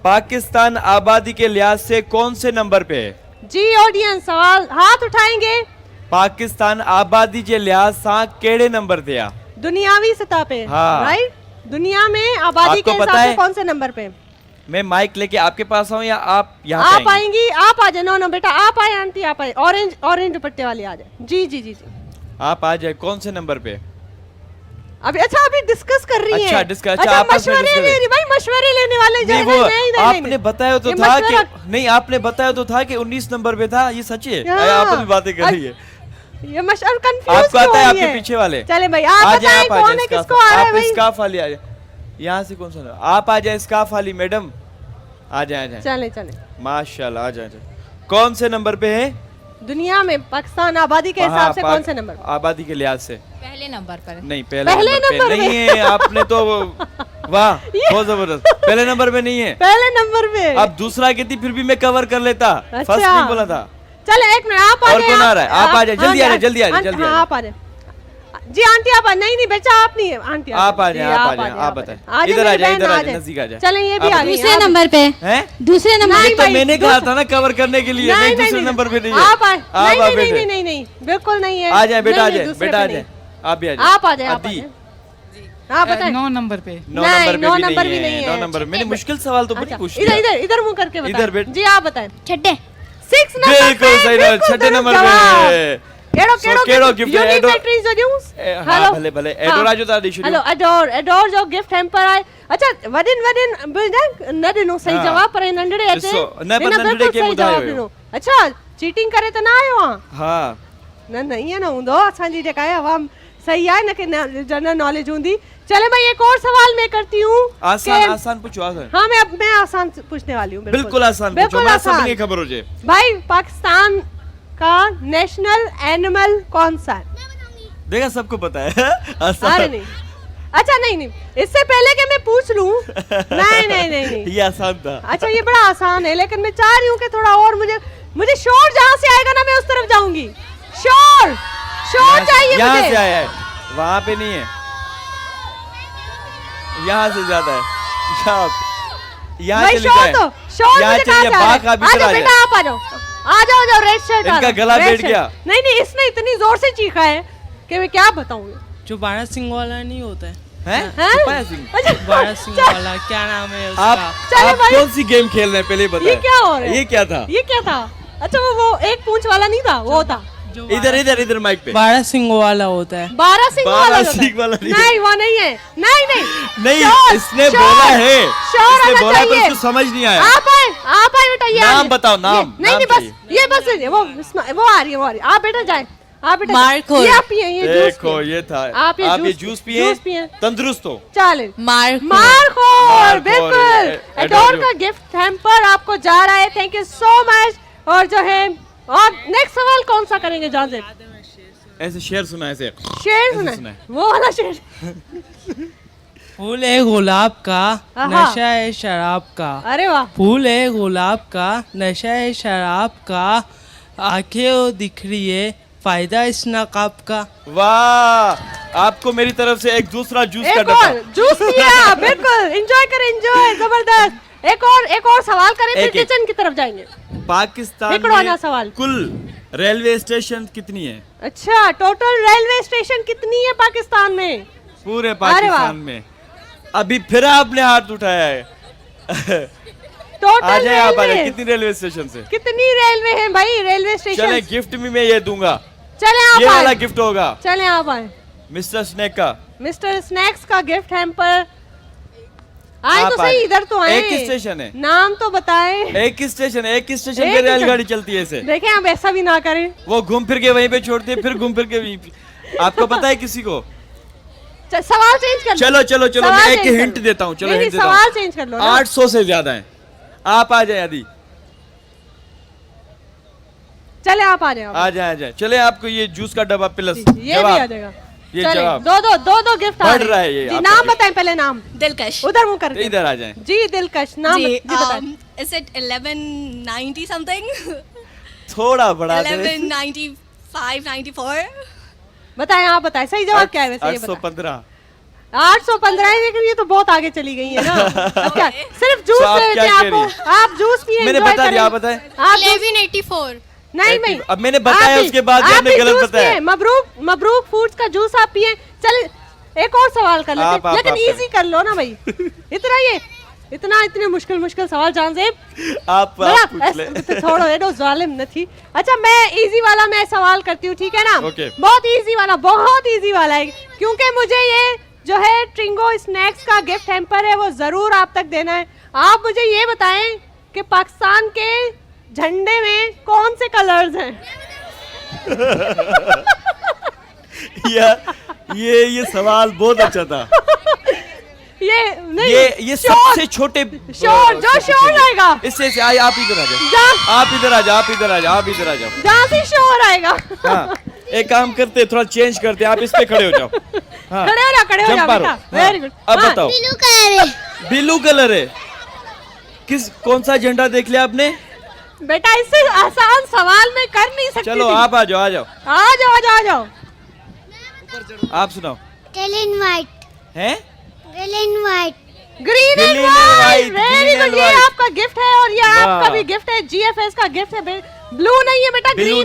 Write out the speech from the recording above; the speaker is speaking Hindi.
पाकिस्तान आबादी के लिहाज से कौन से नंबर पे है? जी ऑडियंस सवाल हाथ उठाएंगे। पाकिस्तान आबादी के लिहाज से केड़े नंबर पे आ? दुनियावी सतह पे। हाँ। राइट, दुनिया में आबादी के आपको पता हिसाब से है? कौन से नंबर पे? मैं माइक लेके आपके पास आऊं या आप यहाँ आप आएंगी, आप आ जाए। नो नो बेटा, आप आए आंटी, आप आए। ऑरेंज ऑरेंज दुपट्टे वाली आ जाए। जी जी जी जी, आप आ जाए। कौन से नंबर पे? अभी अच्छा अभी डिस्कस कर रही अच्छा, है। डिस्कस। अच्छा आपस में मशवरे डिस्कस ले रही भाई, मशवरे लेने वाले नहीं, वो आपने बताया तो ये था कि मशवरा- नहीं, आपने बताया तो था कि 19 नंबर पे था। ये सच है? हाँ। आप भी बातें कर रही है। ये मशवरा कंफ्यूज आपको आता है? आपके पीछे वाले चले भाई, आप बताएं कौन है, किसको आ रहा है भाई? स्काफ वाली आ जाए। यहाँ से कौन सा? आप आ जाए स्काफ वाली मैडम, आ जाए, आ जाए। चले चले, माशाल्लाह, आ जाए। कौन से नंबर पे है दुनिया में पाकिस्तान आबादी के हिसाब से कौन से नंबर? आबादी के लिहाज से पहले नंबर पर। नहीं, पहले पहले नंबर नंबर पे पे। नहीं है। आपने तो वाह, बहुत जबरदस्त। पहले नंबर पे नहीं है। पहले नंबर पे। अब दूसरा कहती फिर भी मैं कवर कर लेता। अच्छा। फर्स्ट नहीं बोला था। चले एक मिनट, आप आ और जाए। कौन आ रहा है? आप आ जाए, जल्दी आ जाए, जल्दी आ जाए, जल्दी आ हाँ, जाए। आप आ जाए जी। आंटी आप नहीं नहीं बेचा, आप नहीं है आंटी। आप आ जाए, जी, आप आ जाए, आप बताएं। जाए, इधर आ मेरी जाए, बहन इधर आ जाए, नजदीक आ जाए। चले ये भी आप आ गई। दूसरे आप- नंबर पे। हैं? दूसरे नंबर नहीं ये तो भाई, मैंने कहा था ना कवर करने के लिए। नहीं, दूसरे नंबर पे नहीं है। आप आए। नहीं नहीं बैठे। नहीं नहीं नहीं, बिल्कुल नहीं है। आ जाए बेटा, आ नहीं, जाए दूसरे बेटा, पे आ नहीं। जाए। आप भी आ जाए। आप आ जाए, आप आ अदी। जाए। आप बताएं। 9 नंबर पे। 9 नहीं, नंबर पे 9 भी नंबर नहीं भी नहीं है। है। 9 नंबर। मैंने मुश्किल सवाल तो बड़ी अच्छा, पूछ इधर लिया। इधर इधर मुंह करके बताएं। इधर बैठ। जी आप बताएं। छठे। 6 नंबर बिल्कुल पे, सही। बिल्कुल छठे नंबर दुरुस्त जवाब। पे। केड़ो So, केड़ो गिफ्ट है? Unique adore- factory introduce. हाँ, भले भले। एडोर आ जाओ, दादी शुरू। हेलो एडोर, एडोर जो गिफ्ट हैम्पर आए। अच्छा वडिन वडिन बुझना नडनो सही हाँ। जवाब पर नंडड़े अचे ॾिसो, न पर बिना नंढड़े बिल्कुल खे सही ॿुधायो जवाब हुयो। ॾिनो। अच्छा चीटिंग करे त ना आयो आ? हाँ, न न ईअं न हूंदो। असांजी जेका आहे अवाम सही आहे, न कि जनरल नॉलेज हूंदी। चले भाई एक और सवाल मैं करती हूँ। आसान आसान पूछो, आसान। हाँ मैं आसान पूछने वाली हूँ। बिल्कुल आसान पूछो, बिल्कुल हमारा सबने आसान। खबर हो जाए। भाई पाकिस्तान का नेशनल एनिमल कौन सा है? देखा, सबको पता है। अरे आसान। नहीं, अच्छा नहीं नहीं, इससे पहले कि मैं पूछ लूं। नहीं नहीं नहीं नहीं, ये आसान था। अच्छा ये बड़ा आसान है, लेकिन मैं चाह रही हूँ कि थोड़ा और मुझे शोर जहाँ से आएगा ना मैं उस तरफ जाऊंगी। शोर शोर चाहिए यहाँ मुझे। से आया है, वहाँ पे नहीं है। यहाँ से ज्यादा है। यहाँ भाई चली शोर जाए। तो शोर यहाँ मुझे कहाँ चलिए, से आ रहा बाघ है? आप आ इधर जाओ आ बेटा, जाए। आप आ जाओ रेड शर्ट। इनका गला बैठ गया। नहीं नहीं, इसने इतनी जोर से चीखा है कि मैं क्या बताऊँ। जो 12 सिंह वाला नहीं होता है? हैं? हैं? छुपाया सिंह। अच्छा 12 सिंह वाला क्या नाम है उसका? आप चलो आप भाई। कौन सी गेम खेल रहे हैं पहले बताएं। ये क्या हो रहा है? ये क्या था? ये क्या था? अच्छा वो एक पूंछ वाला नहीं था, वो था जो इधर इधर इधर माइक पे। 12 सिंह वाला होता है। 12 सिंह वाला 12 होता है। सिंह वाला नहीं। नहीं वो नहीं है। नहीं नहीं नहीं, शोर, इसने शोर, बोला है। शोर इसने आना बोला है, पर चाहिए। उसको समझ नहीं आया। आप आए बेटा। ये नाम आ रही है। बताओ, नाम, नहीं नाम नहीं बस ये बस वो आ रही है, वो आ रही है। आप बेटा जाए, आप बेटा मार्को। ये आप पिए, ये जूस देखो पिए। ये था। आप ये जूस जूस पिए, तंदुरुस्त हो। चले मार्को। मारखोर, मारखोर, बिल्कुल। एडोर एडोर का गिफ्ट हैम्पर आपको जा रहा है। Thank you so much. और जो है, और नेक्स्ट सवाल कौन सा करेंगे जान से? ऐसे शेर सुना, ऐसे शेर सुना सुना है। वो वाला शेर। फूल है गुलाब का, आहा। नशा है शराब का। अरे वाह, फूल है गुलाब का, नशा है शराब का। आंखें वो दिख रही है, फायदा इस नकाब का। वाह, आपको मेरी तरफ से एक दूसरा जूस का एक डब्बा। और जूस पिया। बिल्कुल एंजॉय करें, एंजॉय जबरदस्त। एक और सवाल करें, फिर एक- किचन की तरफ जाएंगे। पाकिस्तान एक और में ना सवाल। कुल रेलवे स्टेशन कितनी है? अच्छा टोटल रेलवे स्टेशन कितनी है पाकिस्तान में? पूरे अरे वाह। पाकिस्तान में। अभी फिर आपने हाथ उठाया है। टोटल आ जाए, आप आ जाए। रेलवे कितनी रेलवे स्टेशन से? कितनी रेलवे है भाई? रेलवे चले, स्टेशन। गिफ्ट भी मैं ये दूंगा। चले ये आप वाला आए, गिफ्ट होगा चले आप आए। मिस्टर स्नैक का। मिस्टर स्नैक्स का गिफ्ट हैम्पर। आए आप तो आए। सही, इधर तो आए। एक स्टेशन है। नाम तो बताएं। एक स्टेशन पे एक रेलगाड़ी चलती है ऐसे। देखें आप ऐसा भी ना करें। वो घूम फिर के वहीं पे छोड़ती है, फिर घूम फिर के वहीं पे। आपको पता है किसी को? सवाल चेंज कर लो। चलो चलो चलो, सवाल मैं एक change कर हिंट लो। देता हूँ। चलो नहीं, हिंट नहीं, देता सवाल हूँ। चेंज कर लो ना। 800 से ज्यादा है। आप आ जाए आदि। चले आप आ जाओ। आ जाए। चले, आपको ये जूस का डब्बा प्लस ये भी आ जवाब। जाएगा। ये चले, जवाब दो गिफ्ट बढ़ रहा है ये जी, आपका नाम गिफ्ट। बताएं पहले। नाम दिलकश। उधर मुंह करके। इधर आ जाए। जी दिलकश नाम जी, जी बताएं। is it 1190 something? थोड़ा बढ़ा दे। 1195, 94? बताएं, आप बताएं सही जवाब क्या है वैसे? ये बताएं। 815। 815 है, लेकिन ये तो बहुत आगे चली गई है ना। अच्छा सिर्फ जूस तो आप दे क्या देते हैं कह रही आपको, आप जूस पिए, मैंने enjoy बता दिया, आप करें। बताएं। आप जूस- 1184 नहीं नहीं, अब मैंने बताया, आप भी- उसके बाद भी आप आपने भी गलत जूस बताया। पिए, मबरूक फूड्स का जूस आप पिए। चल एक और सवाल कर लेते हैं, लेकिन आप इजी कर लो ना भाई। इतने मुश्किल सवाल जान से आप पूछ ले। थोड़ा एडो जालिम नहीं। अच्छा मैं इजी वाला मैं सवाल करती हूँ, ठीक है ना? ओके। बहुत इजी वाला है, क्योंकि मुझे ये जो है ट्रिंगो स्नैक्स का गिफ्ट हैम्पर है वो जरूर आप तक देना है। आप मुझे ये बताएं कि पाकिस्तान के झंडे में कौन से कलर्स हैं? ये सवाल बहुत अच्छा था। ये नहीं, ये शोर, सबसे छोटे शोर जो शोर आएगा, इससे आइए, आप इधर आ जाओ, जहाँ आप इधर आ जाओ, आप इधर आ जाओ, आप इधर आ जाओ। जहाँ से शोर आएगा। हाँ, एक काम करते हैं, थोड़ा चेंज करते हैं, आप इस पे खड़े हो जाओ। हाँ, खड़े हो जा जंप मारो। बेटा, हाँ, वेरी गुड। अब बताओ। ब्लू कलर है, कौन सा झंडा देख लिया आपने? बेटा इससे आसान सवाल मैं कर नहीं सकती। चलो थी। आप आ जाओ, आ जाओ। आप सुनाओ। ग्रीन वाइट, हैं? Green white, green and Green and white, white, very green and good. ये white। आपका गिफ्ट है और ये आपका वाह। भी गिफ्ट है, जीएफएस का गिफ्ट है। ब्लू नहीं है बेटा, Blue ग्रीन